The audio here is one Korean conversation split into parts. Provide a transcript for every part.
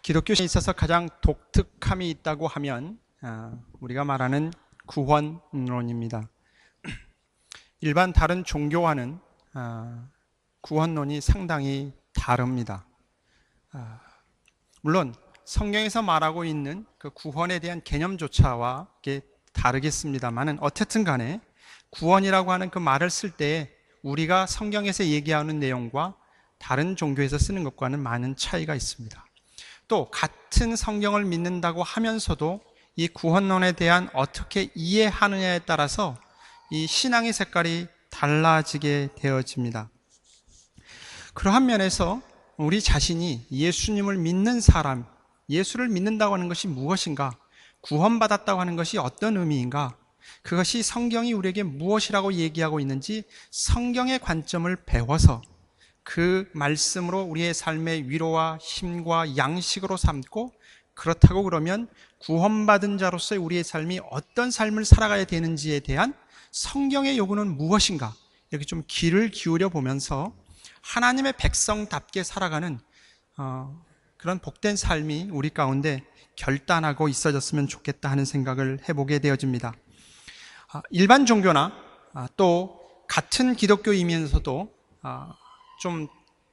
기독교에 있어서 가장 독특함이 있다고 하면 우리가 말하는 구원론입니다. 일반 다른 종교와는 구원론이 상당히 다릅니다. 물론 성경에서 말하고 있는 그 구원에 대한 개념조차와 다르겠습니다만은 어쨌든 간에 구원이라고 하는 그 말을 쓸 때 우리가 성경에서 얘기하는 내용과 다른 종교에서 쓰는 것과는 많은 차이가 있습니다. 또 같은 성경을 믿는다고 하면서도 이 구원론에 대한 어떻게 이해하느냐에 따라서 이 신앙의 색깔이 달라지게 되어집니다. 그러한 면에서 우리 자신이 예수님을 믿는 사람, 예수를 믿는다고 하는 것이 무엇인가? 구원받았다고 하는 것이 어떤 의미인가? 그것이 성경이 우리에게 무엇이라고 얘기하고 있는지 성경의 관점을 배워서 그 말씀으로 우리의 삶의 위로와 힘과 양식으로 삼고, 그렇다고 그러면 구원받은 자로서의 우리의 삶이 어떤 삶을 살아가야 되는지에 대한 성경의 요구는 무엇인가, 이렇게 좀 귀를 기울여 보면서 하나님의 백성답게 살아가는 그런 복된 삶이 우리 가운데 결단하고 있어졌으면 좋겠다 하는 생각을 해보게 되어집니다. 일반 종교나 또 같은 기독교이면서도 좀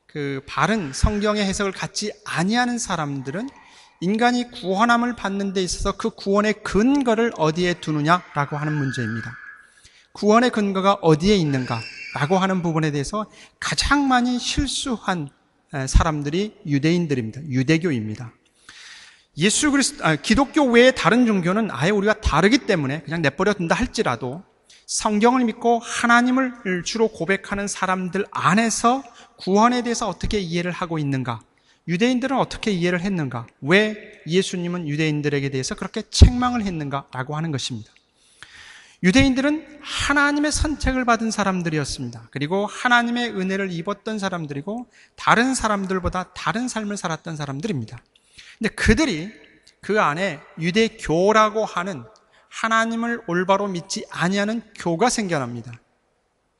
그 바른 성경의 해석을 갖지 아니하는 사람들은 인간이 구원함을 받는 데 있어서 그 구원의 근거를 어디에 두느냐라고 하는 문제입니다. 구원의 근거가 어디에 있는가라고 하는 부분에 대해서 가장 많이 실수한 사람들이 유대인들입니다. 유대교입니다. 기독교 외의 다른 종교는 아예 우리가 다르기 때문에 그냥 내버려 둔다 할지라도 성경을 믿고 하나님을 주로 고백하는 사람들 안에서 구원에 대해서 어떻게 이해를 하고 있는가? 유대인들은 어떻게 이해를 했는가? 왜 예수님은 유대인들에게 대해서 그렇게 책망을 했는가라고 하는 것입니다. 유대인들은 하나님의 선택을 받은 사람들이었습니다. 그리고 하나님의 은혜를 입었던 사람들이고 다른 사람들보다 다른 삶을 살았던 사람들입니다. 근데 그들이 그 안에 유대교라고 하는 하나님을 올바로 믿지 아니하는 교가 생겨납니다.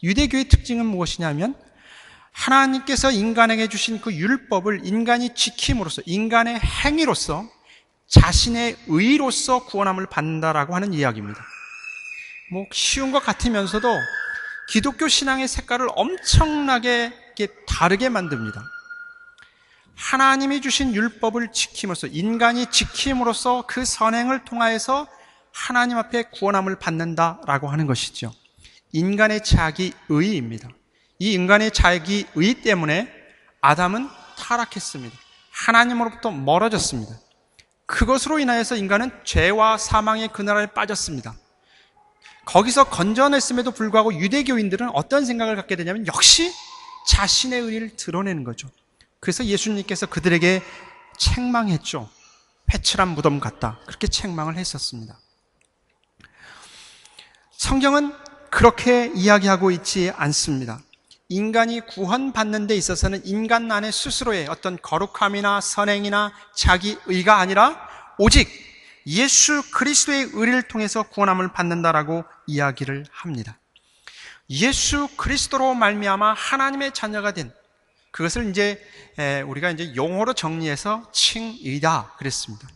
유대교의 특징은 무엇이냐면 하나님께서 인간에게 주신 그 율법을 인간이 지킴으로써, 인간의 행위로서, 자신의 의로서 구원함을 받는다라고 하는 이야기입니다. 쉬운 것 같으면서도 기독교 신앙의 색깔을 엄청나게 다르게 만듭니다. 하나님이 주신 율법을 지킴으로써, 인간이 지킴으로써 그 선행을 통하여서 하나님 앞에 구원함을 받는다라고 하는 것이죠. 인간의 자기의입니다. 이 인간의 자기의 때문에 아담은 타락했습니다. 하나님으로부터 멀어졌습니다. 그것으로 인하여서 인간은 죄와 사망의 그늘에 빠졌습니다. 거기서 건져냈음에도 불구하고 유대교인들은 어떤 생각을 갖게 되냐면 역시 자신의 의를 드러내는 거죠. 그래서 예수님께서 그들에게 책망했죠. 회칠한 무덤 같다, 그렇게 책망을 했었습니다. 성경은 그렇게 이야기하고 있지 않습니다. 인간이 구원받는 데 있어서는 인간 안에 스스로의 어떤 거룩함이나 선행이나 자기의가 아니라 오직 예수 그리스도의 의를 통해서 구원함을 받는다라고 이야기를 합니다. 예수 그리스도로 말미암아 하나님의 자녀가 된, 그것을 우리가 용어로 정리해서 칭의다 그랬습니다.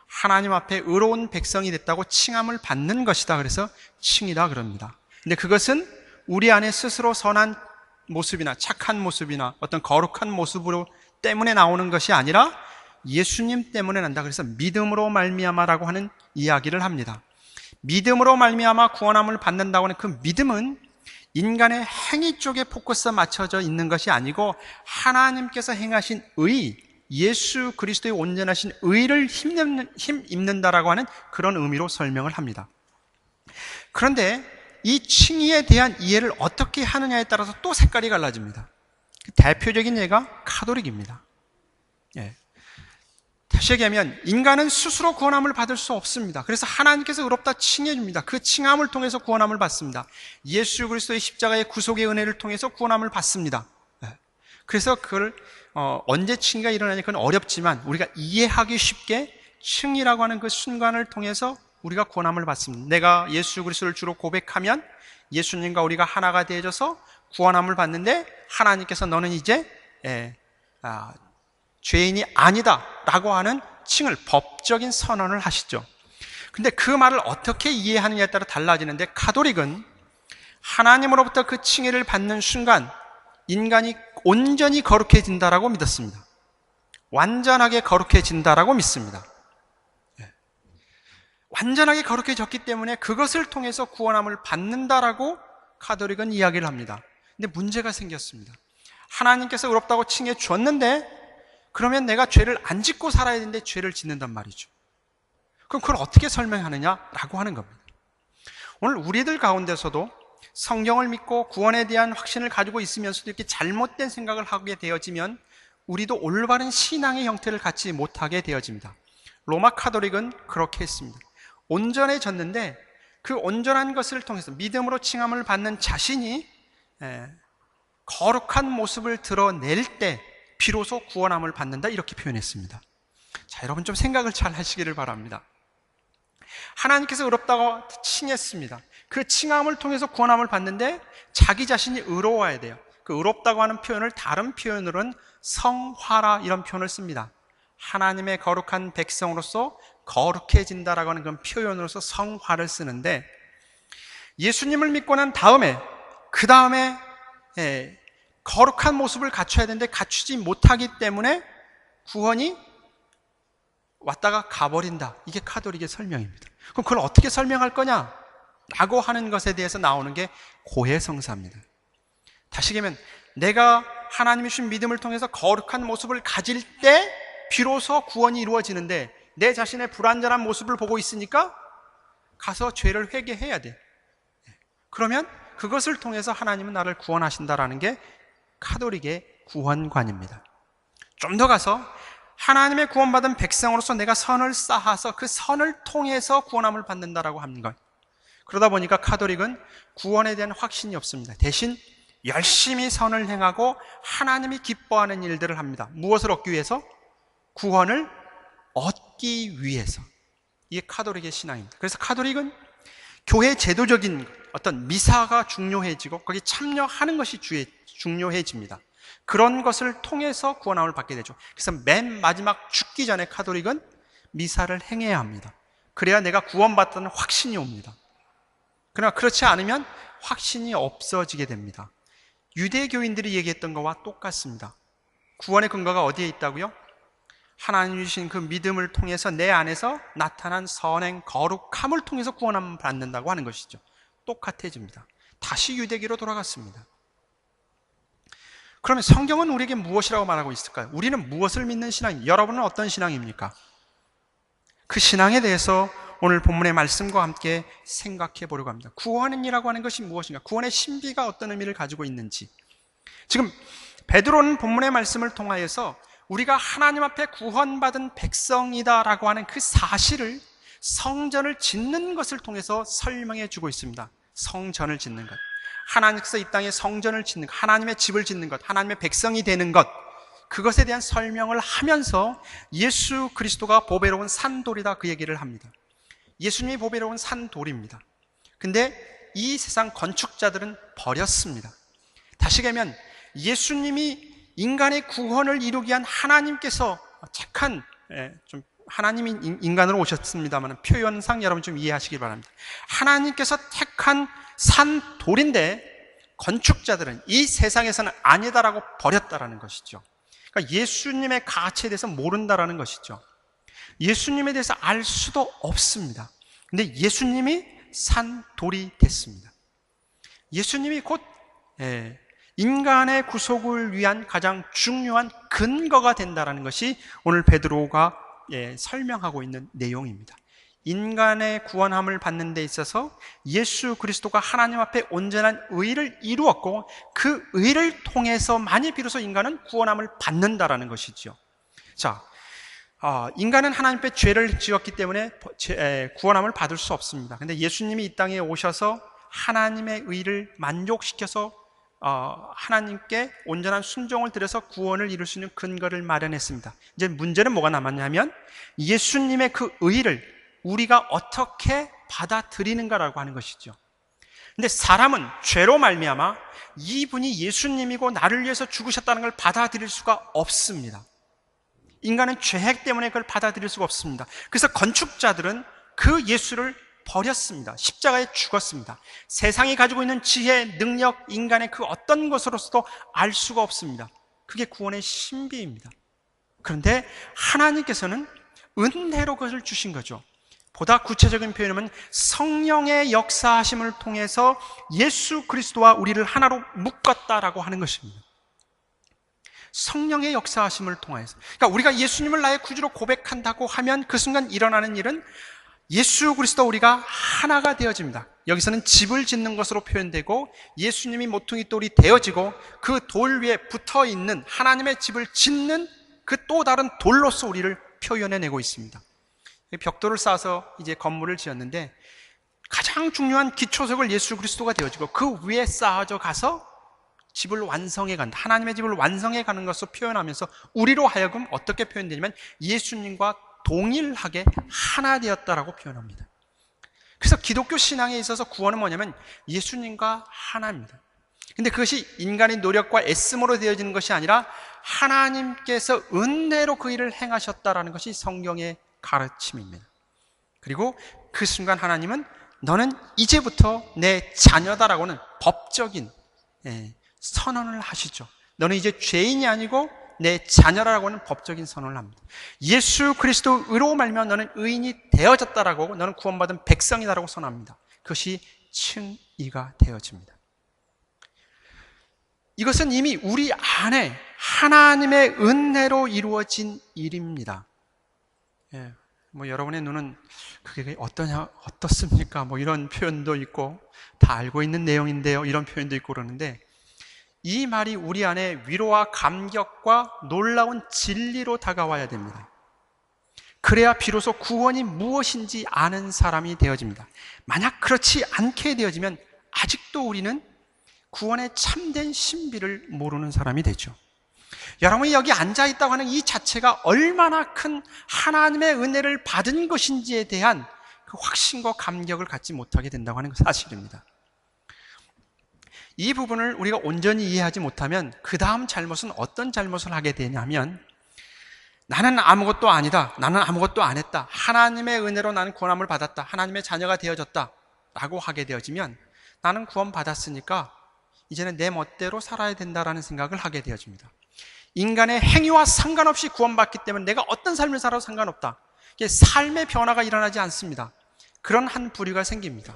하나님 앞에 의로운 백성이 됐다고 칭함을 받는 것이다. 그래서 칭이다 그럽니다. 근데 그것은 우리 안에 스스로 선한 모습이나 착한 모습이나 어떤 거룩한 모습으로 때문에 나오는 것이 아니라 예수님 때문에 난다. 그래서 믿음으로 말미암아라고 하는 이야기를 합니다. 믿음으로 말미암아 구원함을 받는다고 하는 그 믿음은 인간의 행위 쪽에 포커스가 맞춰져 있는 것이 아니고 하나님께서 행하신 의, 예수 그리스도의 온전하신 의를 힘입는다라고 하는 그런 의미로 설명을 합니다. 그런데 이 칭의에 대한 이해를 어떻게 하느냐에 따라서 또 색깔이 갈라집니다. 대표적인 예가 카톨릭입니다. 다시 얘기하면 인간은 스스로 구원함을 받을 수 없습니다. 그래서 하나님께서 의롭다 칭해 줍니다. 그 칭함을 통해서 구원함을 받습니다. 예수 그리스도의 십자가의 구속의 은혜를 통해서 구원함을 받습니다. 그래서 그걸 언제 칭의가 일어나냐, 그건 어렵지만 우리가 이해하기 쉽게 칭의라고 하는 그 순간을 통해서 우리가 구원함을 받습니다. 내가 예수 그리스도를 주로 고백하면 예수님과 우리가 하나가 되어져서 구원함을 받는데 하나님께서 너는 이제 죄인이 아니다 라고 하는 칭을, 법적인 선언을 하시죠. 근데 그 말을 어떻게 이해하느냐에 따라 달라지는데, 가톨릭은 하나님으로부터 그 칭의를 받는 순간 인간이 온전히 거룩해진다라고 믿었습니다. 완전하게 거룩해진다라고 믿습니다. 완전하게 거룩해졌기 때문에 그것을 통해서 구원함을 받는다라고 가톨릭은 이야기를 합니다. 근데 문제가 생겼습니다. 하나님께서 의롭다고 칭해 줬는데 그러면 내가 죄를 안 짓고 살아야 되는데 죄를 짓는단 말이죠. 그럼 그걸 어떻게 설명하느냐라고 하는 겁니다. 오늘 우리들 가운데서도 성경을 믿고 구원에 대한 확신을 가지고 있으면서도 이렇게 잘못된 생각을 하게 되어지면 우리도 올바른 신앙의 형태를 갖지 못하게 되어집니다. 로마 가톨릭은 그렇게 했습니다. 온전해졌는데 그 온전한 것을 통해서 믿음으로 칭함을 받는 자신이 거룩한 모습을 드러낼 때 비로소 구원함을 받는다, 이렇게 표현했습니다. 자, 여러분 좀 생각을 잘 하시기를 바랍니다. 하나님께서 의롭다고 칭했습니다. 그 칭함을 통해서 구원함을 받는데 자기 자신이 의로워야 돼요. 그 의롭다고 하는 표현을 다른 표현으로는 성화라, 이런 표현을 씁니다. 하나님의 거룩한 백성으로서 거룩해진다라고 하는 그런 표현으로서 성화를 쓰는데, 예수님을 믿고 난 다음에 그 다음에 거룩한 모습을 갖춰야 되는데 갖추지 못하기 때문에 구원이 왔다가 가버린다. 이게 가톨릭의 설명입니다. 그럼 그걸 어떻게 설명할 거냐? 라고 하는 것에 대해서 나오는 게 고해성사입니다. 다시 얘기하면 내가 하나님이 주신 믿음을 통해서 거룩한 모습을 가질 때 비로소 구원이 이루어지는데, 내 자신의 불완전한 모습을 보고 있으니까 가서 죄를 회개해야 돼. 그러면 그것을 통해서 하나님은 나를 구원하신다라는 게 가톨릭의 구원관입니다. 좀 더 가서 하나님의 구원받은 백성으로서 내가 선을 쌓아서 그 선을 통해서 구원함을 받는다라고 하는 것. 그러다 보니까 가톨릭은 구원에 대한 확신이 없습니다. 대신 열심히 선을 행하고 하나님이 기뻐하는 일들을 합니다. 무엇을 얻기 위해서? 구원을 얻기 위해서. 이게 가톨릭의 신앙입니다. 그래서 가톨릭은 교회 제도적인 어떤 미사가 중요해지고 거기 참여하는 것이 중요해집니다. 그런 것을 통해서 구원함을 받게 되죠. 그래서 맨 마지막 죽기 전에 가톨릭은 미사를 행해야 합니다. 그래야 내가 구원받다는 확신이 옵니다. 그러나 그렇지 않으면 확신이 없어지게 됩니다. 유대교인들이 얘기했던 것과 똑같습니다. 구원의 근거가 어디에 있다고요? 하나님이 주신 그 믿음을 통해서 내 안에서 나타난 선행, 거룩함을 통해서 구원함을 받는다고 하는 것이죠. 똑같아집니다. 다시 유대교로 돌아갔습니다. 그러면 성경은 우리에게 무엇이라고 말하고 있을까요? 우리는 무엇을 믿는 신앙입니까? 여러분은 어떤 신앙입니까? 그 신앙에 대해서 오늘 본문의 말씀과 함께 생각해 보려고 합니다. 구원이라고 하는 것이 무엇인가? 구원의 신비가 어떤 의미를 가지고 있는지. 지금 베드로는 본문의 말씀을 통하여서 우리가 하나님 앞에 구원받은 백성이다라고 하는 그 사실을 성전을 짓는 것을 통해서 설명해 주고 있습니다. 성전을 짓는 것, 하나님께서 이 땅에 성전을 짓는 것, 하나님의 집을 짓는 것, 하나님의 백성이 되는 것, 그것에 대한 설명을 하면서 예수 그리스도가 보배로운 산돌이다, 그 얘기를 합니다. 예수님이 보배로운 산돌입니다. 근데 이 세상 건축자들은 버렸습니다. 다시 얘기하면 예수님이 인간의 구원을 이루기 위한 하나님께서 착한, 좀 하나님이 인간으로 오셨습니다만 표현상 여러분 좀 이해하시길 바랍니다. 하나님께서 택한 산돌인데 건축자들은 이 세상에서는 아니다라고 버렸다라는 것이죠. 그러니까 예수님의 가치에 대해서 모른다라는 것이죠. 예수님에 대해서 알 수도 없습니다. 근데 예수님이 산돌이 됐습니다. 예수님이 곧 인간의 구속을 위한 가장 중요한 근거가 된다는 것이 오늘 베드로가 설명하고 있는 내용입니다. 인간의 구원함을 받는 데 있어서 예수 그리스도가 하나님 앞에 온전한 의를 이루었고 그 의를 통해서만이 비로소 인간은 구원함을 받는다라는 것이죠. 자, 인간은 하나님 앞에 죄를 지었기 때문에 구원함을 받을 수 없습니다. 근데 예수님이 이 땅에 오셔서 하나님의 의를 만족시켜서 하나님께 온전한 순종을 들여서 구원을 이룰 수 있는 근거를 마련했습니다. 이제 문제는 뭐가 남았냐면 예수님의 그 의를 우리가 어떻게 받아들이는가라고 하는 것이죠. 근데 사람은 죄로 말미암아 이분이 예수님이고 나를 위해서 죽으셨다는 걸 받아들일 수가 없습니다. 인간은 죄악 때문에 그걸 받아들일 수가 없습니다. 그래서 건축자들은 그 예수를 버렸습니다. 십자가에 죽었습니다. 세상이 가지고 있는 지혜, 능력, 인간의 그 어떤 것으로서도 알 수가 없습니다. 그게 구원의 신비입니다. 그런데 하나님께서는 은혜로 그것을 주신 거죠. 보다 구체적인 표현이면 성령의 역사하심을 통해서 예수 그리스도와 우리를 하나로 묶었다라고 하는 것입니다. 성령의 역사하심을 통해서, 그러니까 우리가 예수님을 나의 구주로 고백한다고 하면 그 순간 일어나는 일은 예수 그리스도와 우리가 하나가 되어집니다. 여기서는 집을 짓는 것으로 표현되고 예수님이 모퉁이 돌이 되어지고 그 돌 위에 붙어있는 하나님의 집을 짓는 그 또 다른 돌로서 우리를 표현해내고 있습니다. 벽돌을 쌓아서 이제 건물을 지었는데 가장 중요한 기초석을 예수 그리스도가 되어지고 그 위에 쌓아져 가서 집을 완성해 간다. 하나님의 집을 완성해 가는 것으로 표현하면서 우리로 하여금 어떻게 표현되냐면 예수님과 동일하게 하나 되었다라고 표현합니다. 그래서 기독교 신앙에 있어서 구원은 뭐냐면 예수님과 하나입니다. 근데 그것이 인간의 노력과 애씀으로 되어지는 것이 아니라 하나님께서 은혜로 그 일을 행하셨다라는 것이 성경의 가르침입니다. 그리고 그 순간 하나님은 너는 이제부터 내 자녀다라고는 법적인 선언을 하시죠. 너는 이제 죄인이 아니고 내 자녀라고 하는 법적인 선언을 합니다. 예수 그리스도로 말미암아 너는 의인이 되어졌다라고 하고 너는 구원받은 백성이다라고 선언합니다. 그것이 칭의가 되어집니다. 이것은 이미 우리 안에 하나님의 은혜로 이루어진 일입니다. 여러분의 눈은 그게 어떻습니까? 이런 표현도 있고 다 알고 있는 내용인데요. 이런 표현도 있고 그러는데 이 말이 우리 안에 위로와 감격과 놀라운 진리로 다가와야 됩니다. 그래야 비로소 구원이 무엇인지 아는 사람이 되어집니다. 만약 그렇지 않게 되어지면 아직도 우리는 구원의 참된 신비를 모르는 사람이 되죠. 여러분이 여기 앉아있다고 하는 이 자체가 얼마나 큰 하나님의 은혜를 받은 것인지에 대한 그 확신과 감격을 갖지 못하게 된다고 하는 사실입니다. 이 부분을 우리가 온전히 이해하지 못하면 그 다음 잘못은 어떤 잘못을 하게 되냐면 나는 아무것도 아니다. 나는 아무것도 안 했다. 하나님의 은혜로 나는 구원함을 받았다. 하나님의 자녀가 되어졌다. 라고 하게 되어지면 나는 구원 받았으니까 이제는 내 멋대로 살아야 된다라는 생각을 하게 되어집니다. 인간의 행위와 상관없이 구원받기 때문에 내가 어떤 삶을 살아도 상관없다. 삶의 변화가 일어나지 않습니다. 그런 한 부류가 생깁니다.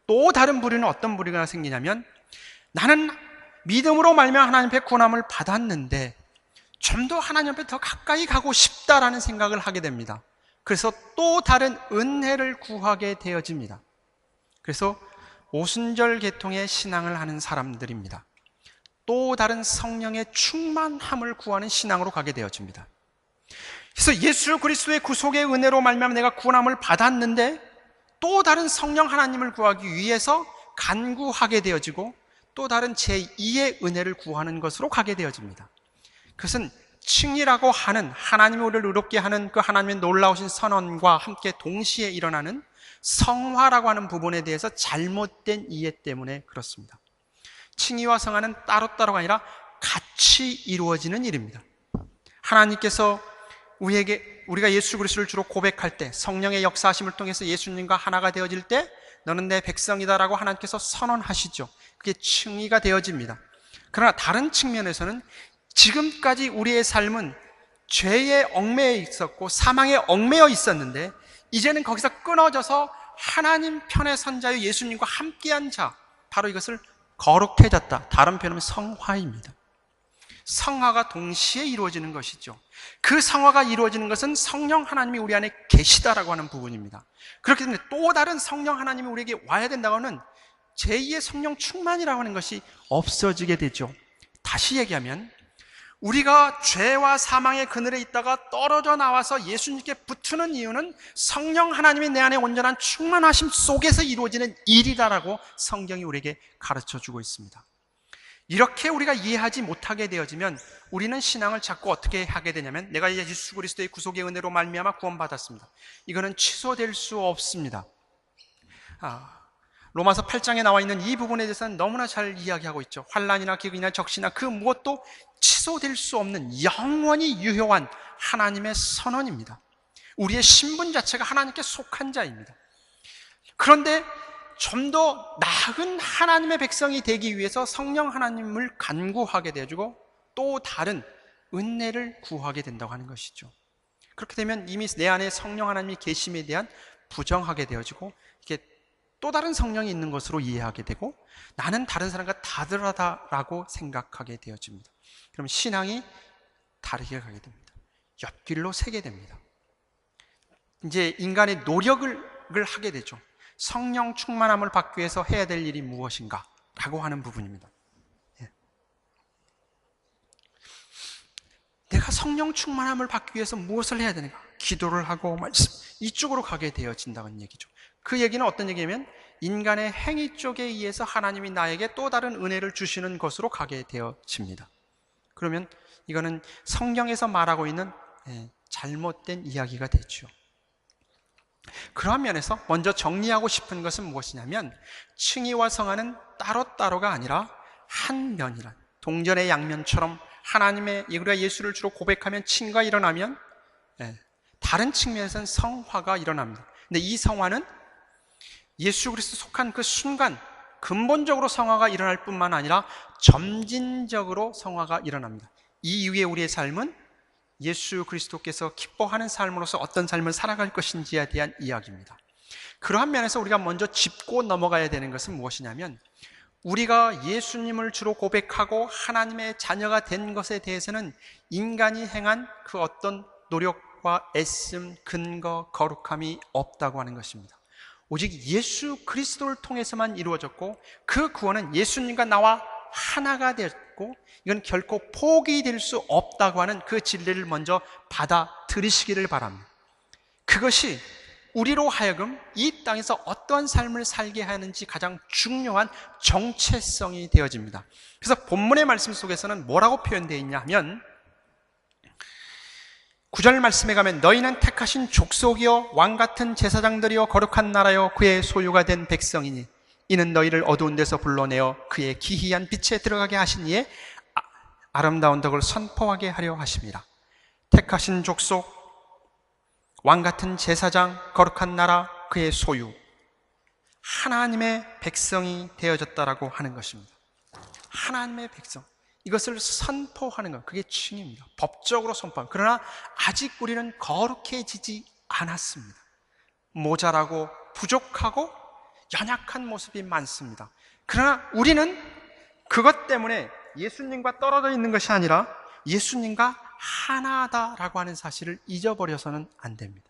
또 다른 부류는 어떤 부류가 생기냐면 나는 믿음으로 말미암아 하나님 앞에 구원함을 받았는데 좀 더 하나님 앞에 더 가까이 가고 싶다라는 생각을 하게 됩니다. 그래서 또 다른 은혜를 구하게 되어집니다. 그래서 오순절 계통의 신앙을 하는 사람들입니다. 또 다른 성령의 충만함을 구하는 신앙으로 가게 되어집니다. 그래서 예수 그리스도의 구속의 은혜로 말미암아 내가 구원함을 받았는데 또 다른 성령 하나님을 구하기 위해서 간구하게 되어지고 또 다른 제2의 은혜를 구하는 것으로 가게 되어집니다. 그것은 칭의라고 하는 하나님이 우리를 의롭게 하는 그 하나님의 놀라우신 선언과 함께 동시에 일어나는 성화라고 하는 부분에 대해서 잘못된 이해 때문에 그렇습니다. 칭의와 성화는 따로따로가 아니라 같이 이루어지는 일입니다. 하나님께서 우리가 예수 그리스도를 주로 고백할 때 성령의 역사하심을 통해서 예수님과 하나가 되어질 때 너는 내 백성이다라고 하나님께서 선언하시죠. 그게 칭의가 되어집니다. 그러나 다른 측면에서는 지금까지 우리의 삶은 죄에 얽매여 있었고 사망에 얽매여 있었는데 이제는 거기서 끊어져서 하나님 편에 선 자유 예수님과 함께한 자, 바로 이것을 거룩해졌다. 다른 표현은 성화입니다. 성화가 동시에 이루어지는 것이죠. 그 성화가 이루어지는 것은 성령 하나님이 우리 안에 계시다라고 하는 부분입니다. 그렇기 때문에 또 다른 성령 하나님이 우리에게 와야 된다고 하는 제2의 성령 충만이라고 하는 것이 없어지게 되죠. 다시 얘기하면 우리가 죄와 사망의 그늘에 있다가 떨어져 나와서 예수님께 붙는 이유는 성령 하나님이 내 안에 온전한 충만하심 속에서 이루어지는 일이다라고 성경이 우리에게 가르쳐주고 있습니다. 이렇게 우리가 이해하지 못하게 되어지면 우리는 신앙을 자꾸 어떻게 하게 되냐면 내가 예수 그리스도의 구속의 은혜로 말미암아 구원받았습니다. 이거는 취소될 수 없습니다. 로마서 8장에 나와 있는 이 부분에 대해서는 너무나 잘 이야기하고 있죠. 환난이나 기근이나 적시나 그 무엇도 취소될 수 없는 영원히 유효한 하나님의 선언입니다. 우리의 신분 자체가 하나님께 속한 자입니다. 그런데 좀 더 나은 하나님의 백성이 되기 위해서 성령 하나님을 간구하게 되어지고 또 다른 은혜를 구하게 된다고 하는 것이죠. 그렇게 되면 이미 내 안에 성령 하나님이 계심에 대한 부정하게 되어지고 이게 또 다른 성령이 있는 것으로 이해하게 되고 나는 다른 사람과 다르다라고 생각하게 되어집니다. 그럼 신앙이 다르게 가게 됩니다. 옆길로 새게 됩니다. 이제 인간의 노력을 하게 되죠. 성령 충만함을 받기 위해서 해야 될 일이 무엇인가 라고 하는 부분입니다. 내가 성령 충만함을 받기 위해서 무엇을 해야 되는가? 기도를 하고 말씀 이쪽으로 가게 되어진다는 얘기죠. 그 얘기는 어떤 얘기냐면 인간의 행위 쪽에 의해서 하나님이 나에게 또 다른 은혜를 주시는 것으로 가게 되어집니다. 그러면 이거는 성경에서 말하고 있는 잘못된 이야기가 되죠. 그러한 면에서 먼저 정리하고 싶은 것은 무엇이냐면 칭의와 성화는 따로따로가 아니라 한 면이란 동전의 양면처럼 하나님의 우리가 예수를 주로 고백하면 칭의가 일어나면 다른 측면에서는 성화가 일어납니다. 근데 이 성화는 예수 그리스도 속한 그 순간 근본적으로 성화가 일어날 뿐만 아니라 점진적으로 성화가 일어납니다. 이 이후에 우리의 삶은 예수 그리스도께서 기뻐하는 삶으로서 어떤 삶을 살아갈 것인지에 대한 이야기입니다. 그러한 면에서 우리가 먼저 짚고 넘어가야 되는 것은 무엇이냐면 우리가 예수님을 주로 고백하고 하나님의 자녀가 된 것에 대해서는 인간이 행한 그 어떤 노력과 애씀, 근거, 거룩함이 없다고 하는 것입니다. 오직 예수 그리스도를 통해서만 이루어졌고 그 구원은 예수님과 나와 하나가 되었고 이건 결코 포기될 수 없다고 하는 그 진리를 먼저 받아들이시기를 바랍니다. 그것이 우리로 하여금 이 땅에서 어떠한 삶을 살게 하는지 가장 중요한 정체성이 되어집니다. 그래서 본문의 말씀 속에서는 뭐라고 표현되어 있냐 하면 9절 말씀에 가면 너희는 택하신 족속이요 왕같은 제사장들이요 거룩한 나라요 그의 소유가 된 백성이니 이는 너희를 어두운 데서 불러내어 그의 기이한 빛에 들어가게 하신 이의 아름다운 덕을 선포하게 하려 하심이라. 택하신 족속, 왕같은 제사장, 거룩한 나라, 그의 소유, 하나님의 백성이 되어졌다라고 하는 것입니다. 하나님의 백성, 이것을 선포하는 것, 그게 칭의입니다. 법적으로 선포하는. 그러나 아직 우리는 거룩해지지 않았습니다. 모자라고 부족하고 연약한 모습이 많습니다. 그러나 우리는 그것 때문에 예수님과 떨어져 있는 것이 아니라 예수님과 하나다라고 하는 사실을 잊어버려서는 안 됩니다.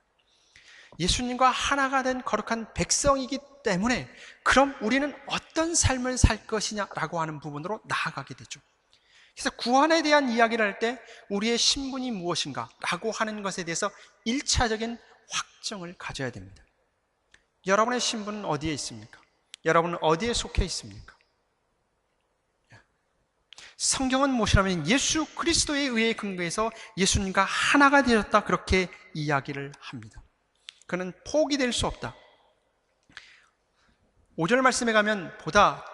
예수님과 하나가 된 거룩한 백성이기 때문에 그럼 우리는 어떤 삶을 살 것이냐라고 하는 부분으로 나아가게 되죠. 그래서 구원에 대한 이야기를 할 때 우리의 신분이 무엇인가라고 하는 것에 대해서 1차적인 확정을 가져야 됩니다. 여러분의 신분은 어디에 있습니까? 여러분은 어디에 속해 있습니까? 성경은 무엇이라면 예수 그리스도에 의해 근거해서 예수님과 하나가 되었다 그렇게 이야기를 합니다. 그는 포기될 수 없다. 5절 말씀에 가면 보다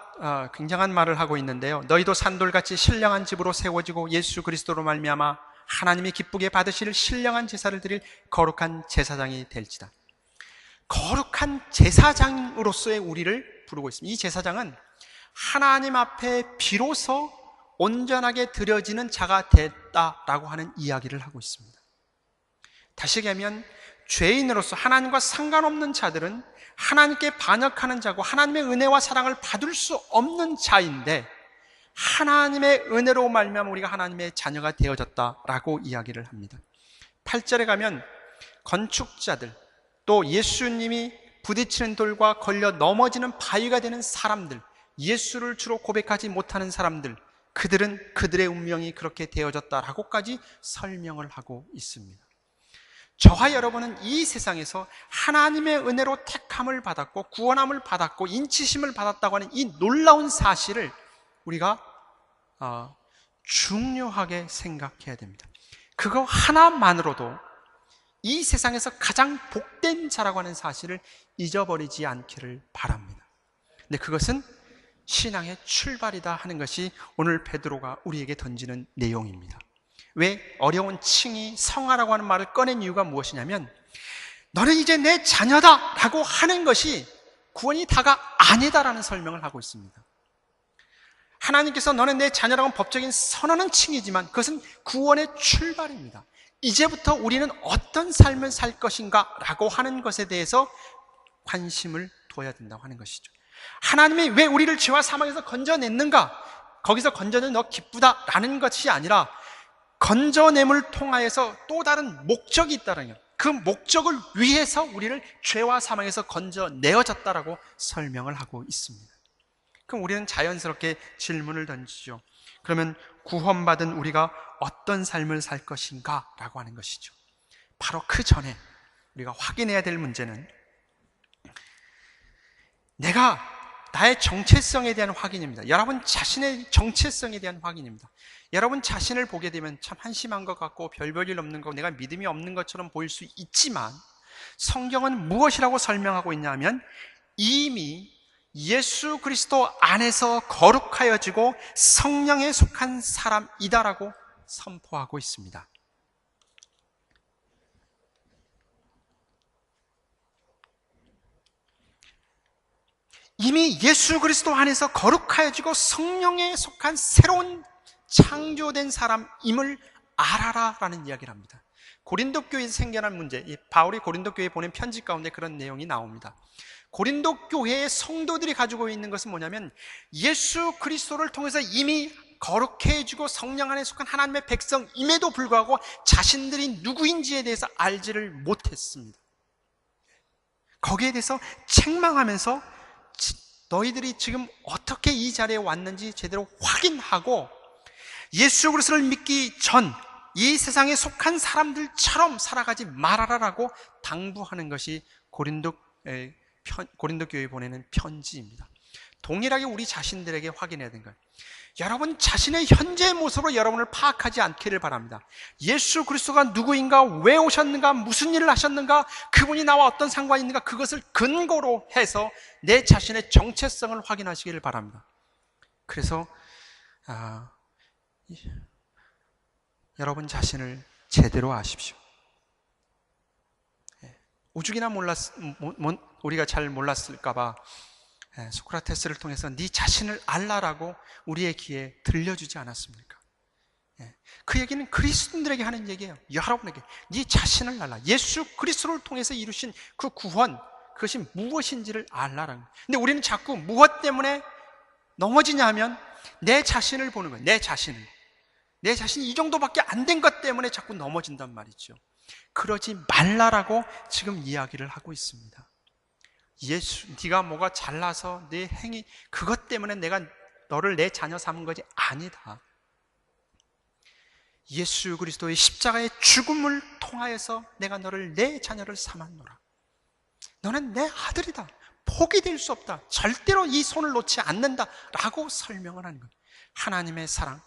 굉장한 말을 하고 있는데요. 너희도 산돌같이 신령한 집으로 세워지고 예수 그리스도로 말미암아 하나님이 기쁘게 받으실 신령한 제사를 드릴 거룩한 제사장이 될지다. 거룩한 제사장으로서의 우리를 부르고 있습니다. 이 제사장은 하나님 앞에 비로소 온전하게 드려지는 자가 됐다라고 하는 이야기를 하고 있습니다. 다시 얘기하면 죄인으로서 하나님과 상관없는 자들은 하나님께 반역하는 자고 하나님의 은혜와 사랑을 받을 수 없는 자인데 하나님의 은혜로 말미암아 우리가 하나님의 자녀가 되어졌다라고 이야기를 합니다. 8절에 가면 건축자들 또 예수님이 부딪히는 돌과 걸려 넘어지는 바위가 되는 사람들, 예수를 주로 고백하지 못하는 사람들, 그들은 그들의 운명이 그렇게 되어졌다라고까지 설명을 하고 있습니다. 저와 여러분은 이 세상에서 하나님의 은혜로 택함을 받았고 구원함을 받았고 인치심을 받았다고 하는 이 놀라운 사실을 우리가 중요하게 생각해야 됩니다. 그거 하나만으로도 이 세상에서 가장 복된 자라고 하는 사실을 잊어버리지 않기를 바랍니다. 근데 그것은 신앙의 출발이다 하는 것이 오늘 베드로가 우리에게 던지는 내용입니다. 왜 어려운 칭의 성하라고 하는 말을 꺼낸 이유가 무엇이냐면 너는 이제 내 자녀다 라고 하는 것이 구원이 다가 아니다라는 설명을 하고 있습니다. 하나님께서 너는 내 자녀라고 법적인 선언은 칭이지만 그것은 구원의 출발입니다. 이제부터 우리는 어떤 삶을 살 것인가 라고 하는 것에 대해서 관심을 둬야 된다고 하는 것이죠. 하나님이 왜 우리를 죄와 사망에서 건져냈는가? 거기서 건져낸 너 기쁘다라는 것이 아니라 건져냄을 통하여서 또 다른 목적이 있다는 거예요. 그 목적을 위해서 우리를 죄와 사망에서 건져내어졌다라고 설명을 하고 있습니다. 그럼 우리는 자연스럽게 질문을 던지죠. 그러면 구원받은 우리가 어떤 삶을 살 것인가? 라고 하는 것이죠. 바로 그 전에 우리가 확인해야 될 문제는 내가 나의 정체성에 대한 확인입니다. 여러분 자신의 정체성에 대한 확인입니다. 여러분 자신을 보게 되면 참 한심한 것 같고 별 볼 일 없는 것, 내가 믿음이 없는 것처럼 보일 수 있지만 성경은 무엇이라고 설명하고 있냐면 이미 예수 그리스도 안에서 거룩하여지고 성령에 속한 사람이다라고 선포하고 있습니다. 이미 예수 그리스도 안에서 거룩하여지고 성령에 속한 새로운 창조된 사람임을 알아라라는 이야기를 합니다. 고린도 교회에서 생겨난 문제, 바울이 고린도 교회에 보낸 편지 가운데 그런 내용이 나옵니다. 고린도 교회의 성도들이 가지고 있는 것은 뭐냐면 예수 그리스도를 통해서 이미 거룩해지고 성령 안에 속한 하나님의 백성임에도 불구하고 자신들이 누구인지에 대해서 알지를 못했습니다. 거기에 대해서 책망하면서 너희들이 지금 어떻게 이 자리에 왔는지 제대로 확인하고 예수 그리스도를 믿기 전 이 세상에 속한 사람들처럼 살아가지 말아라라고 당부하는 것이 고린도 교회에 보내는 편지입니다. 동일하게 우리 자신들에게 확인해야 되는 거예요. 여러분 자신의 현재의 모습으로 여러분을 파악하지 않기를 바랍니다. 예수 그리스도가 누구인가, 왜 오셨는가, 무슨 일을 하셨는가, 그분이 나와 어떤 상관이 있는가, 그것을 근거로 해서 내 자신의 정체성을 확인하시기를 바랍니다. 그래서 여러분 자신을 제대로 아십시오. 오죽이나 우리가 잘 몰랐을까봐 소크라테스를 통해서 네 자신을 알라라고 우리의 귀에 들려주지 않았습니까? 그 얘기는 그리스도인들에게 하는 얘기예요. 여러분에게 네 자신을 알라. 예수 그리스도를 통해서 이루신 그 구원, 그것이 무엇인지를 알라라는 거예요. 근데 우리는 자꾸 무엇 때문에 넘어지냐 하면 내 자신을 보는 거예요. 내 자신이 이 정도밖에 안 된 것 때문에 자꾸 넘어진단 말이죠. 그러지 말라라고 지금 이야기를 하고 있습니다. 네가 뭐가 잘나서 내 행위 그것 때문에 내가 너를 내 자녀 삼은 것이 아니다. 예수 그리스도의 십자가의 죽음을 통하여서 내가 너를 내 자녀를 삼았노라. 너는 내 아들이다. 포기될 수 없다. 절대로 이 손을 놓지 않는다 라고 설명을 하는 거예요. 하나님의 사랑,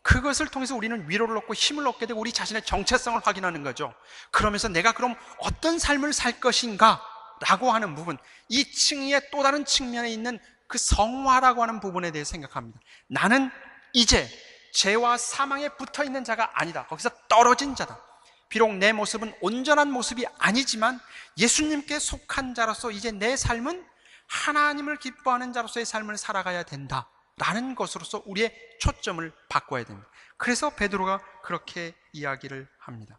그것을 통해서 우리는 위로를 얻고 힘을 얻게 되고 우리 자신의 정체성을 확인하는 거죠. 그러면서 내가 그럼 어떤 삶을 살 것인가 라고 하는 부분, 이 층위의 또 다른 측면에 있는 그 성화라고 하는 부분에 대해 생각합니다. 나는 이제 죄와 사망에 붙어있는 자가 아니다. 거기서 떨어진 자다. 비록 내 모습은 온전한 모습이 아니지만 예수님께 속한 자로서 이제 내 삶은 하나님을 기뻐하는 자로서의 삶을 살아가야 된다 라는 것으로서 우리의 초점을 바꿔야 됩니다. 그래서 베드로가 그렇게 이야기를 합니다.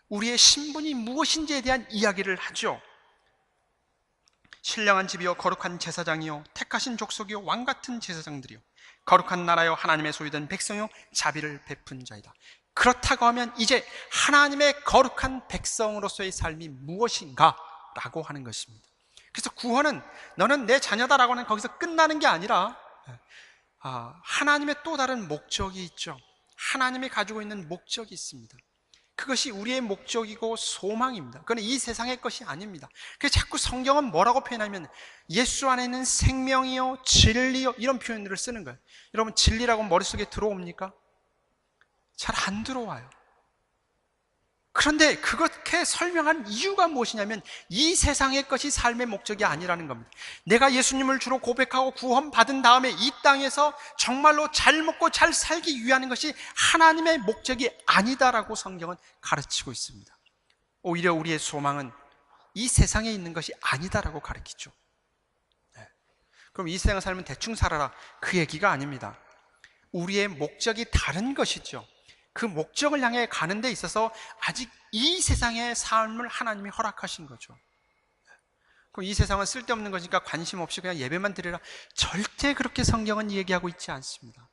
우리의 신분이 무엇인지에 대한 이야기를 하죠. 신령한 집이요 거룩한 제사장이요 택하신 족속이요 왕같은 제사장들이요 거룩한 나라요 하나님의 소유된 백성이요 자비를 베푼 자이다. 그렇다고 하면 이제 하나님의 거룩한 백성으로서의 삶이 무엇인가 라고 하는 것입니다. 그래서 구원은 너는 내 자녀다라고 하는 거기서 끝나는 게 아니라 하나님의 또 다른 목적이 있죠. 하나님이 가지고 있는 목적이 있습니다. 그것이 우리의 목적이고 소망입니다. 그건 이 세상의 것이 아닙니다. 그래서 자꾸 성경은 뭐라고 표현하면 예수 안에 있는 생명이요 진리요 이런 표현들을 쓰는 거예요. 여러분 진리라고 머릿속에 들어옵니까? 잘 안 들어와요. 그런데 그렇게 설명한 이유가 무엇이냐면 이 세상의 것이 삶의 목적이 아니라는 겁니다. 내가 예수님을 주로 고백하고 구원받은 다음에 이 땅에서 정말로 잘 먹고 잘 살기 위한 것이 하나님의 목적이 아니다라고 성경은 가르치고 있습니다. 오히려 우리의 소망은 이 세상에 있는 것이 아니다라고 가르치죠. 그럼 이 세상을 살면 대충 살아라, 그 얘기가 아닙니다. 우리의 목적이 다른 것이죠. 그 목적을 향해 가는 데 있어서 아직 이 세상의 삶을 하나님이 허락하신 거죠. 그럼 이 세상은 쓸데없는 거니까 관심 없이 그냥 예배만 드리라, 절대 그렇게 성경은 얘기하고 있지 않습니다.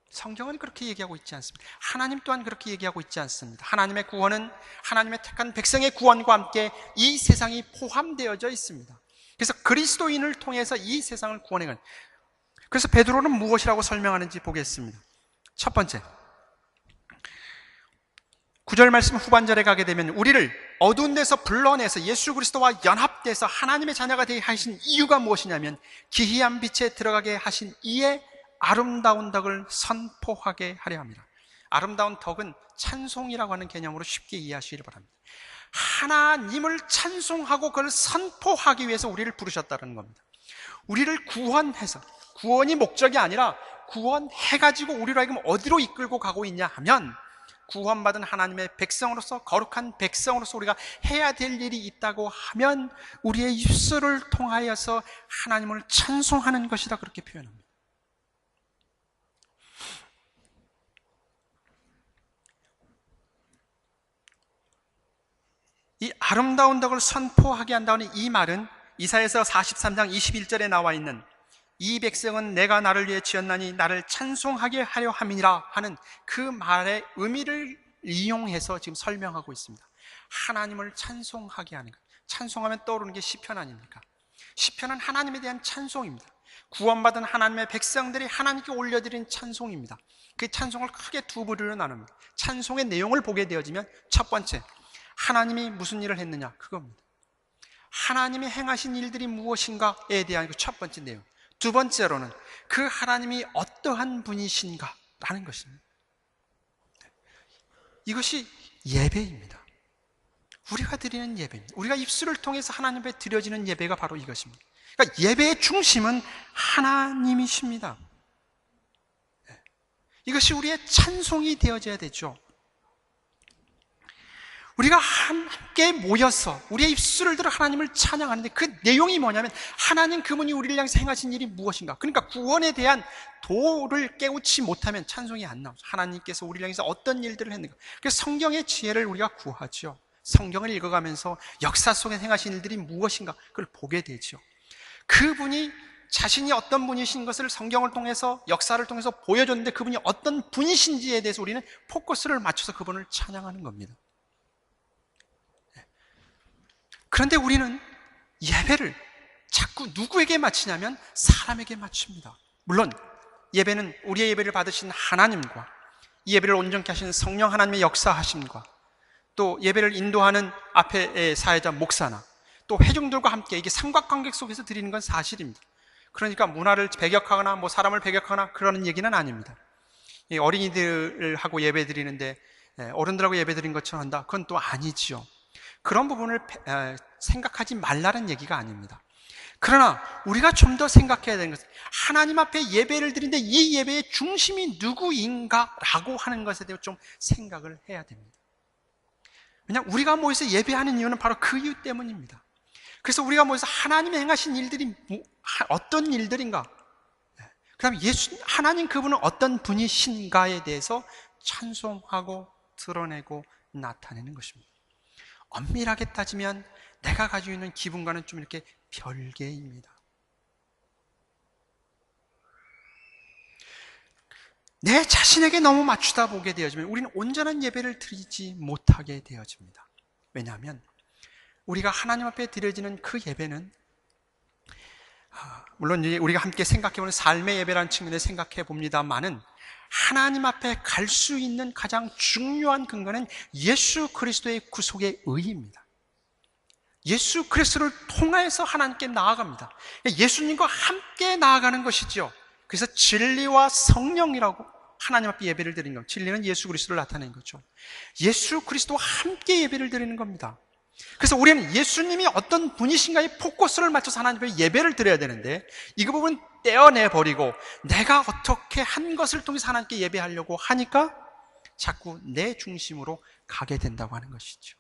성경은 그렇게 얘기하고 있지 않습니다. 하나님 또한 그렇게 얘기하고 있지 않습니다. 하나님의 구원은 하나님의 택한 백성의 구원과 함께 이 세상이 포함되어져 있습니다. 그래서 그리스도인을 통해서 이 세상을 구원해가는, 그래서 베드로는 무엇이라고 설명하는지 보겠습니다. 첫 번째, 9절 말씀 후반절에 가게 되면 우리를 어두운 데서 불러내서 예수 그리스도와 연합돼서 하나님의 자녀가 되게 하신 이유가 무엇이냐면 기이한 빛에 들어가게 하신 이의 아름다운 덕을 선포하게 하려 합니다. 아름다운 덕은 찬송이라고 하는 개념으로 쉽게 이해하시길 바랍니다. 하나님을 찬송하고 그걸 선포하기 위해서 우리를 부르셨다는 겁니다. 우리를 구원해서, 구원이 목적이 아니라 구원해가지고 우리로 하여금 어디로 이끌고 가고 있냐 하면 구원받은 하나님의 백성으로서, 거룩한 백성으로서 우리가 해야 될 일이 있다고 하면 우리의 입술을 통하여서 하나님을 찬송하는 것이다, 그렇게 표현합니다. 이 아름다운 덕을 선포하게 한다는 이 말은 이사야서 43장 21절에 나와 있는 이 백성은 내가 나를 위해 지었나니 나를 찬송하게 하려 함이니라 하는 그 말의 의미를 이용해서 지금 설명하고 있습니다. 하나님을 찬송하게 하는 것. 찬송하면 떠오르는 게 시편 아닙니까? 시편은 하나님에 대한 찬송입니다. 구원받은 하나님의 백성들이 하나님께 올려드린 찬송입니다. 그 찬송을 크게 두 부류로 나눕니다. 찬송의 내용을 보게 되어지면 첫 번째, 하나님이 무슨 일을 했느냐, 그겁니다. 하나님이 행하신 일들이 무엇인가에 대한 그 첫 번째 내용. 두 번째로는 그 하나님이 어떠한 분이신가라는 것입니다. 이것이 예배입니다. 우리가 드리는 예배입니다. 우리가 입술을 통해서 하나님 앞에 드려지는 예배가 바로 이것입니다. 그러니까 예배의 중심은 하나님이십니다. 이것이 우리의 찬송이 되어져야 되죠. 우리가 함께 모여서 우리의 입술을 들어 하나님을 찬양하는데 그 내용이 뭐냐면 하나님 그분이 우리를 향해서 행하신 일이 무엇인가. 그러니까 구원에 대한 도를 깨우치 못하면 찬송이 안 나오죠. 하나님께서 우리를 향해서 어떤 일들을 했는가. 그래서 성경의 지혜를 우리가 구하죠. 성경을 읽어가면서 역사 속에 행하신 일들이 무엇인가 그걸 보게 되죠. 그분이 자신이 어떤 분이신 것을 성경을 통해서, 역사를 통해서 보여줬는데 그분이 어떤 분이신지에 대해서 우리는 포커스를 맞춰서 그분을 찬양하는 겁니다. 그런데 우리는 예배를 자꾸 누구에게 마치냐면 사람에게 마칩니다. 물론 예배는 우리의 예배를 받으신 하나님과 이 예배를 온전케 하시는 성령 하나님의 역사하심과 또 예배를 인도하는 앞에 사회자 목사나 또 회중들과 함께 이게 삼각관계 속에서 드리는 건 사실입니다. 그러니까 문화를 배격하거나 뭐 사람을 배격하거나 그러는 얘기는 아닙니다. 어린이들하고 예배 드리는데 어른들하고 예배 드린 것처럼 한다, 그건 또 아니지요. 그런 부분을 생각하지 말라는 얘기가 아닙니다. 그러나 우리가 좀 더 생각해야 되는 것은 하나님 앞에 예배를 드리는데 이 예배의 중심이 누구인가라고 하는 것에 대해 좀 생각을 해야 됩니다. 왜냐하면 우리가 모여서 예배하는 이유는 바로 그 이유 때문입니다. 그래서 우리가 모여서 하나님이 행하신 일들이 어떤 일들인가, 그 다음에 하나님 그분은 어떤 분이신가에 대해서 찬송하고 드러내고 나타내는 것입니다. 엄밀하게 따지면 내가 가지고 있는 기분과는 좀 이렇게 별개입니다. 내 자신에게 너무 맞추다 보게 되어지면 우리는 온전한 예배를 드리지 못하게 되어집니다. 왜냐하면 우리가 하나님 앞에 드려지는 그 예배는 물론 우리가 함께 생각해보는 삶의 예배라는 측면에 생각해 봅니다만은 하나님 앞에 갈 수 있는 가장 중요한 근거는 예수 그리스도의 구속의 의의입니다. 예수 그리스도를 통해서 하나님께 나아갑니다. 예수님과 함께 나아가는 것이죠. 그래서 진리와 성령이라고 하나님 앞에 예배를 드리는 겁니다. 진리는 예수 그리스도를 나타내는 거죠. 예수 그리스도와 함께 예배를 드리는 겁니다. 그래서 우리는 예수님이 어떤 분이신가에 포커스를 맞춰서 하나님 앞에 예배를 드려야 되는데, 이 부분 떼어내버리고 내가 어떻게 한 것을 통해서 하나님께 예배하려고 하니까 자꾸 내 중심으로 가게 된다고 하는 것이죠.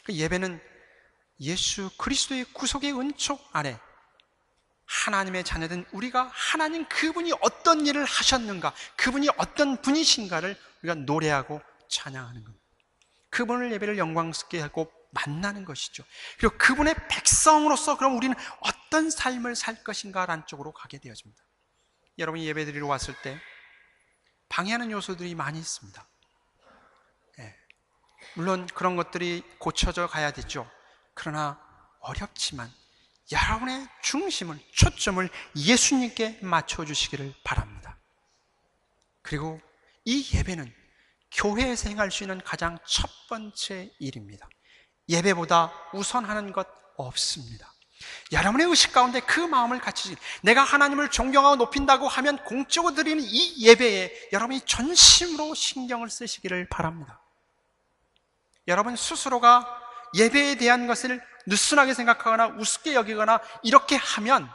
그 예배는 예수 그리스도의 구속의 은총 안에 하나님의 자녀된 우리가 하나님 그분이 어떤 일을 하셨는가, 그분이 어떤 분이신가를 우리가 노래하고 찬양하는 겁니다. 그분을 예배를 영광스럽게 하고 만나는 것이죠. 그리고 그분의 백성으로서 그럼 우리는 어떤 삶을 살 것인가라는 쪽으로 가게 되어집니다. 여러분이 예배드리러 왔을 때 방해하는 요소들이 많이 있습니다. 물론 그런 것들이 고쳐져 가야 되죠. 그러나 어렵지만 여러분의 중심을, 초점을 예수님께 맞춰주시기를 바랍니다. 그리고 이 예배는 교회에서 행할 수 있는 가장 첫 번째 일입니다. 예배보다 우선하는 것 없습니다. 여러분의 의식 가운데 그 마음을 갖추시, 내가 하나님을 존경하고 높인다고 하면 공적으로 드리는 이 예배에 여러분이 전심으로 신경을 쓰시기를 바랍니다. 여러분 스스로가 예배에 대한 것을 느슨하게 생각하거나 우습게 여기거나 이렇게 하면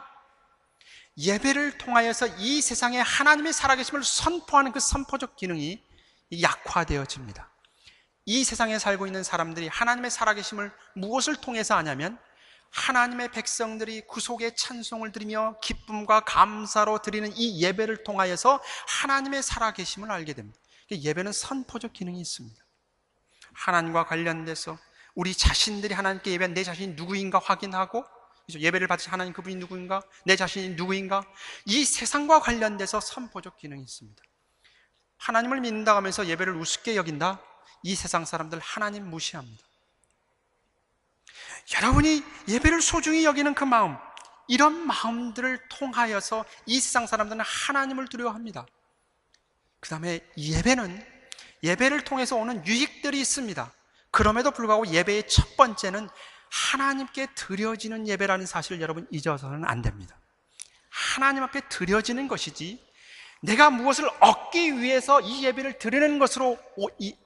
예배를 통하여서 이 세상에 하나님의 살아계심을 선포하는 그 선포적 기능이 약화되어집니다. 이 세상에 살고 있는 사람들이 하나님의 살아계심을 무엇을 통해서 아냐면 하나님의 백성들이 구속의 찬송을 드리며 기쁨과 감사로 드리는 이 예배를 통하여서 하나님의 살아계심을 알게 됩니다. 예배는 선포적 기능이 있습니다. 하나님과 관련돼서 우리 자신들이 하나님께 예배한 내 자신이 누구인가 확인하고, 예배를 받으신 하나님 그분이 누구인가, 내 자신이 누구인가, 이 세상과 관련돼서 선포적 기능이 있습니다. 하나님을 믿는다 하면서 예배를 우습게 여긴다, 이 세상 사람들 하나님 무시합니다. 여러분이 예배를 소중히 여기는 그 마음, 이런 마음들을 통하여서 이 세상 사람들은 하나님을 두려워합니다. 그 다음에 예배를 통해서 오는 유익들이 있습니다. 그럼에도 불구하고 예배의 첫 번째는 하나님께 드려지는 예배라는 사실을 여러분 잊어서는 안 됩니다. 하나님 앞에 드려지는 것이지 내가 무엇을 얻기 위해서 이 예배를 드리는 것으로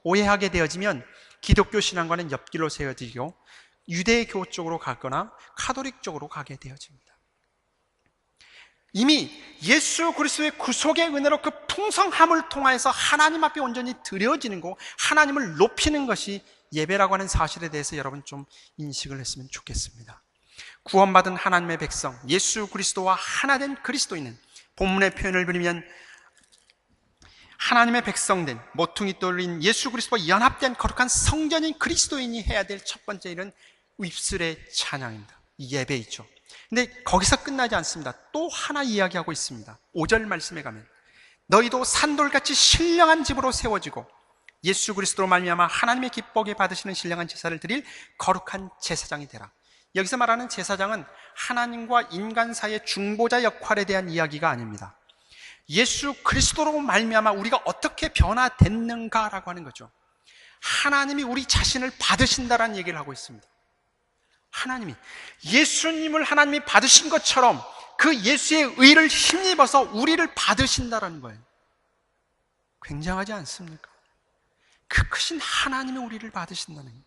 오해하게 되어지면 기독교 신앙과는 옆길로 세워지고 유대교 쪽으로 가거나 카톨릭 쪽으로 가게 되어집니다. 이미 예수 그리스도의 구속의 은혜로 그 풍성함을 통하여서 하나님 앞에 온전히 드려지는 거, 하나님을 높이는 것이 예배라고 하는 사실에 대해서 여러분 좀 인식을 했으면 좋겠습니다. 구원받은 하나님의 백성, 예수 그리스도와 하나된 그리스도인은 본문의 표현을 빌리면 하나님의 백성된 모퉁이 돌린 예수 그리스도와 연합된 거룩한 성전인 그리스도인이 해야 될 첫 번째 일은 입술의 찬양입니다. 예배이죠. 근데 거기서 끝나지 않습니다. 또 하나 이야기하고 있습니다. 5절 말씀에 가면 너희도 산돌같이 신령한 집으로 세워지고 예수 그리스도로 말미암아 하나님의 기쁘게 받으시는 신령한 제사를 드릴 거룩한 제사장이 되라. 여기서 말하는 제사장은 하나님과 인간 사이의 중보자 역할에 대한 이야기가 아닙니다. 예수 그리스도로 말미암아 우리가 어떻게 변화됐는가라고 하는 거죠. 하나님이 우리 자신을 받으신다라는 얘기를 하고 있습니다. 하나님이 예수님을 하나님이 받으신 것처럼 그 예수의 의를 힘입어서 우리를 받으신다라는 거예요. 굉장하지 않습니까? 그 크신 하나님이 우리를 받으신다는 거예요.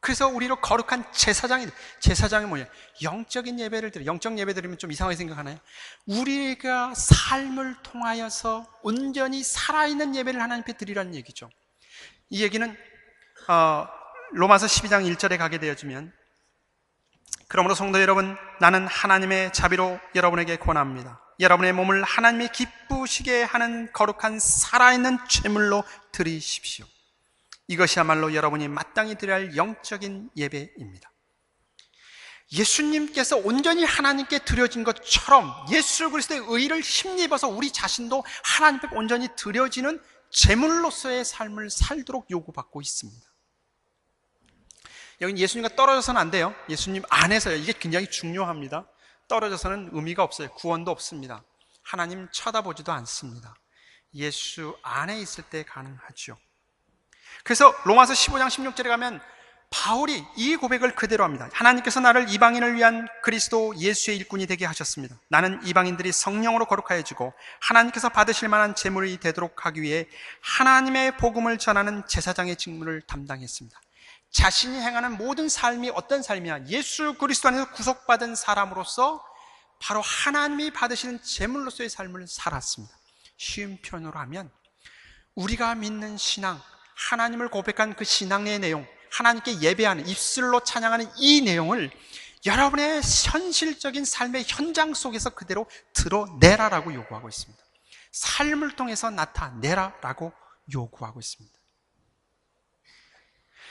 그래서 우리로 거룩한 제사장이 뭐냐? 영적인 예배를 드려. 영적 예배 드리면 좀 이상하게 생각하나요? 우리가 삶을 통하여서 온전히 살아있는 예배를 하나님께 드리라는 얘기죠. 이 얘기는 로마서 12장 1절에 가게 되어지면 그러므로 성도 여러분, 나는 하나님의 자비로 여러분에게 권합니다. 여러분의 몸을 하나님의 기쁘시게 하는 거룩한 살아있는 제물로 드리십시오. 이것이야말로 여러분이 마땅히 드려야 할 영적인 예배입니다. 예수님께서 온전히 하나님께 드려진 것처럼 예수 그리스도의 의를 힘입어서 우리 자신도 하나님께 온전히 드려지는 제물로서의 삶을 살도록 요구받고 있습니다. 여긴 예수님과 떨어져서는 안 돼요. 예수님 안에서요. 이게 굉장히 중요합니다. 떨어져서는 의미가 없어요. 구원도 없습니다. 하나님 쳐다보지도 않습니다. 예수 안에 있을 때 가능하죠. 그래서 로마서 15장 16절에 가면 바울이 이 고백을 그대로 합니다. 하나님께서 나를 이방인을 위한 그리스도 예수의 일꾼이 되게 하셨습니다. 나는 이방인들이 성령으로 거룩하여지고 하나님께서 받으실 만한 제물이 되도록 하기 위해 하나님의 복음을 전하는 제사장의 직무를 담당했습니다. 자신이 행하는 모든 삶이 어떤 삶이야? 예수 그리스도 안에서 구속받은 사람으로서 바로 하나님이 받으시는 제물로서의 삶을 살았습니다. 쉬운 표현으로 하면 우리가 믿는 신앙, 하나님을 고백한 그 신앙의 내용, 하나님께 예배하는, 입술로 찬양하는 이 내용을 여러분의 현실적인 삶의 현장 속에서 그대로 드러내라라고 요구하고 있습니다. 삶을 통해서 나타내라라고 요구하고 있습니다.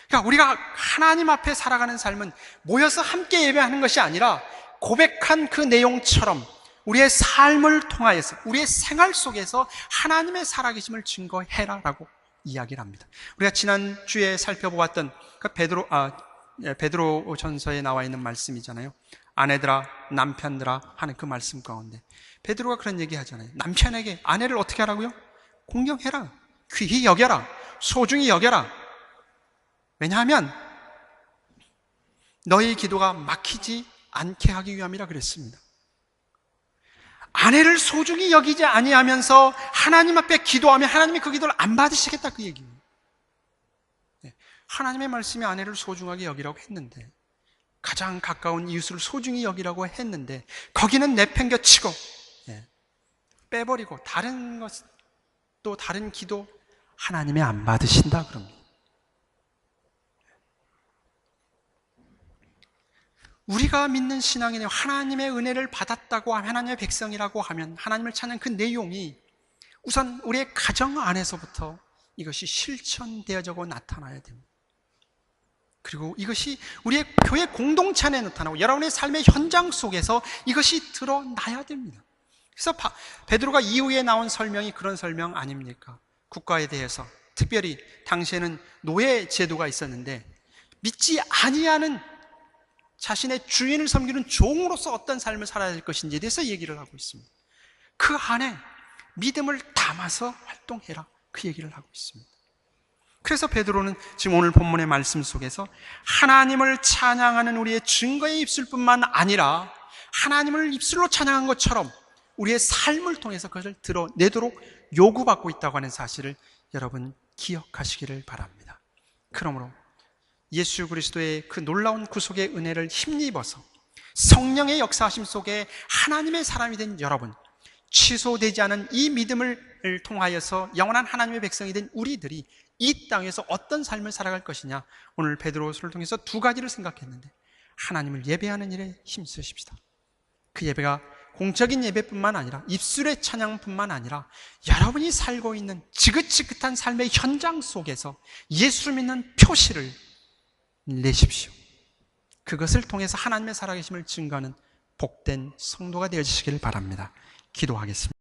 그러니까 우리가 하나님 앞에 살아가는 삶은 모여서 함께 예배하는 것이 아니라 고백한 그 내용처럼 우리의 삶을 통하여서, 우리의 생활 속에서 하나님의 살아계심을 증거해라라고 이야기를 합니다. 우리가 지난주에 살펴보았던 그 베드로 전서에 나와 있는 말씀이잖아요. 아내들아, 남편들아 하는 그 말씀 가운데 베드로가 그런 얘기 하잖아요. 남편에게 아내를 어떻게 하라고요? 공경해라, 귀히 여겨라, 소중히 여겨라. 왜냐하면 너희 기도가 막히지 않게 하기 위함이라 그랬습니다. 아내를 소중히 여기지 아니하면서 하나님 앞에 기도하면 하나님이 그 기도를 안 받으시겠다, 그 얘기예요. 하나님의 말씀이 아내를 소중하게 여기라고 했는데, 가장 가까운 이웃을 소중히 여기라고 했는데 거기는 내팽겨치고 빼버리고 다른 것, 또 다른 기도 하나님이 안 받으신다 그럽니다. 우리가 믿는 신앙이 하나님의 은혜를 받았다고 하면, 하나님의 백성이라고 하면 하나님을 찾는 그 내용이 우선 우리의 가정 안에서부터 이것이 실천되어지고 나타나야 됩니다. 그리고 이것이 우리의 교회 공동체 안에 나타나고 여러분의 삶의 현장 속에서 이것이 드러나야 됩니다. 그래서 베드로가 이후에 나온 설명이 그런 설명 아닙니까? 국가에 대해서, 특별히 당시에는 노예 제도가 있었는데 믿지 아니하는 자신의 주인을 섬기는 종으로서 어떤 삶을 살아야 할 것인지에 대해서 얘기를 하고 있습니다. 그 안에 믿음을 담아서 활동해라, 그 얘기를 하고 있습니다. 그래서 베드로는 지금 오늘 본문의 말씀 속에서 하나님을 찬양하는 우리의 증거의 입술뿐만 아니라 하나님을 입술로 찬양한 것처럼 우리의 삶을 통해서 그것을 드러내도록 요구받고 있다고 하는 사실을 여러분 기억하시기를 바랍니다. 그러므로 예수 그리스도의 그 놀라운 구속의 은혜를 힘입어서 성령의 역사하심 속에 하나님의 사람이 된 여러분, 취소되지 않은 이 믿음을 통하여서 영원한 하나님의 백성이 된 우리들이 이 땅에서 어떤 삶을 살아갈 것이냐, 오늘 베드로서를 통해서 두 가지를 생각했는데, 하나님을 예배하는 일에 힘쓰십시다. 그 예배가 공적인 예배뿐만 아니라 입술의 찬양뿐만 아니라 여러분이 살고 있는 지긋지긋한 삶의 현장 속에서 예수를 믿는 표시를 내십시오. 그것을 통해서 하나님의 살아계심을 증거하는 복된 성도가 되어주시기를 바랍니다. 기도하겠습니다.